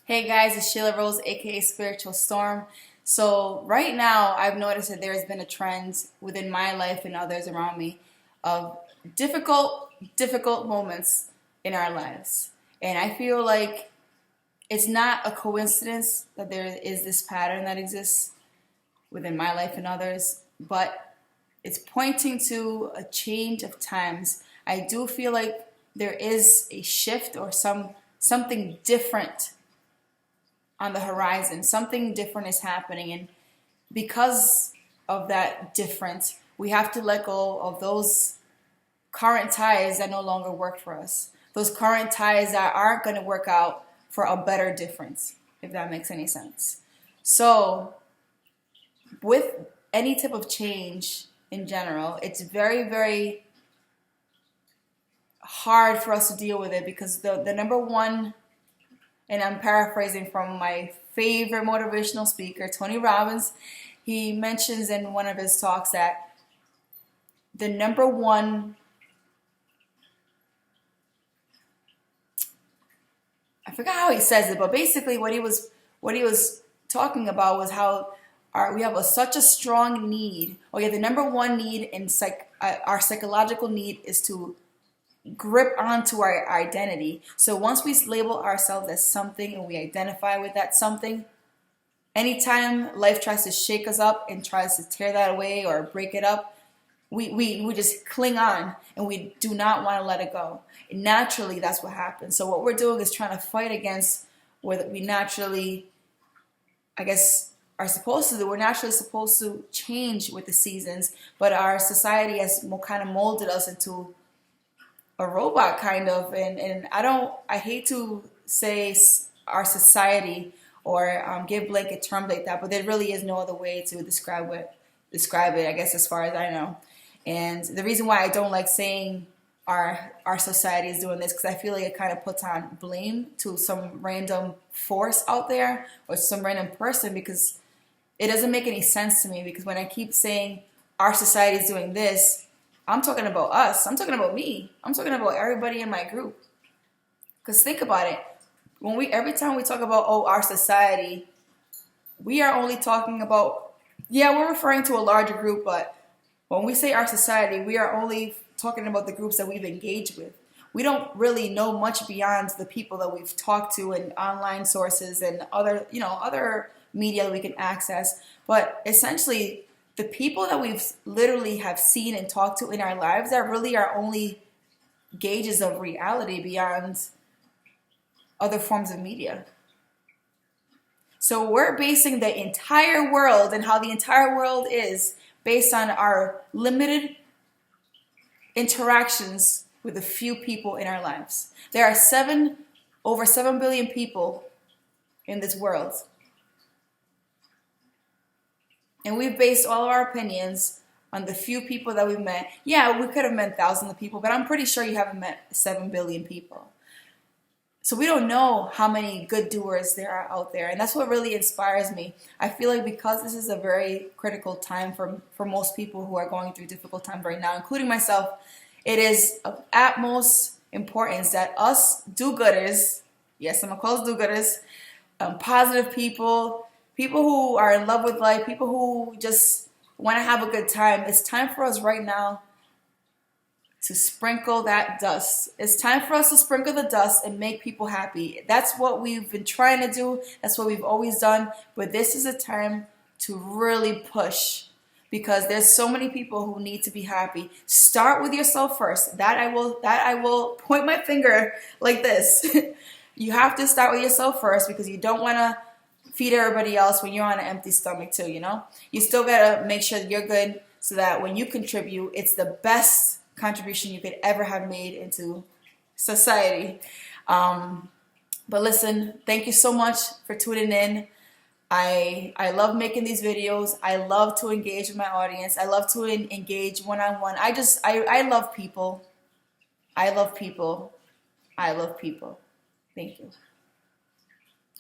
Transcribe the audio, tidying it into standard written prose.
Hey guys, it's Sheila Rose, aka Spiritual Storm. So right now, I've noticed that there has been a trend within my life and others around me of difficult moments in our lives. And I feel like it's not a coincidence that there is this pattern that exists within my life and others, but it's pointing to a change of times. I do feel like there is a shift or something different on the horizon. Something different is happening, and because of that difference, we have to let go of those current ties that no longer work for us. Those current ties that aren't going to work out for a better difference, if that makes any sense. So, with any type of change in general, it's very, very hard for us to deal with it because the number one, and I'm paraphrasing from my favorite motivational speaker, Tony Robbins. He mentions in one of his talks that the number one, I forgot how he says it, but basically what he was talking about was how we have such a strong need. Oh yeah, the number one need in our psychological need is to grip onto our identity. So once we label ourselves as something and we identify with that something, anytime life tries to shake us up and tries to tear that away or break it up, we just cling on and we do not want to let it go. And naturally, that's what happens. So what we're doing is trying to fight against what we naturally, I guess, are supposed to do. We're naturally supposed to change with the seasons, but our society has kind of molded us into a robot kind of, and I hate to say our society or give blanket terms like that, but there really is no other way to describe it, I guess, as far as I know. And the reason why I don't like saying our society is doing this, because I feel like it kind of puts on blame to some random force out there or some random person, because it doesn't make any sense to me. Because when I keep saying our society is doing this, I'm talking about us. I'm talking about me. I'm talking about everybody in my group. Because think about it. Every time we talk about, our society, we are only talking about, yeah, we're referring to a larger group, but when we say our society, we are only talking about the groups that we've engaged with. We don't really know much beyond the people that we've talked to and online sources and other media that we can access. But essentially, the people that we've literally have seen and talked to in our lives are really our only gauges of reality beyond other forms of media. So we're basing the entire world and how the entire world is based on our limited interactions with a few people in our lives. There are over 7 billion people in this world. And we've based all of our opinions on the few people that we've met. Yeah, we could have met thousands of people, but I'm pretty sure you haven't met 7 billion people. So we don't know how many good doers there are out there. And that's what really inspires me. I feel like because this is a very critical time for most people who are going through difficult times right now, including myself, it is of utmost importance that us do-gooders, yes, I'm going to call us do-gooders, positive people who are in love with life, people who just want to have a good time. It's time for us right now to sprinkle that dust. It's time for us to sprinkle the dust and make people happy. That's what we've been trying to do. That's what we've always done. But this is a time to really push, because there's so many people who need to be happy. Start with yourself first. That I will point my finger like this. You have to start with yourself first, because you don't want to feed everybody else when you're on an empty stomach too, You still gotta make sure that you're good, so that when you contribute, it's the best contribution you could ever have made into society. But listen, thank you so much for tuning in. I love making these videos. I love to engage with my audience. I love to engage one-on-one. I love people. I love people. I love people. Thank you.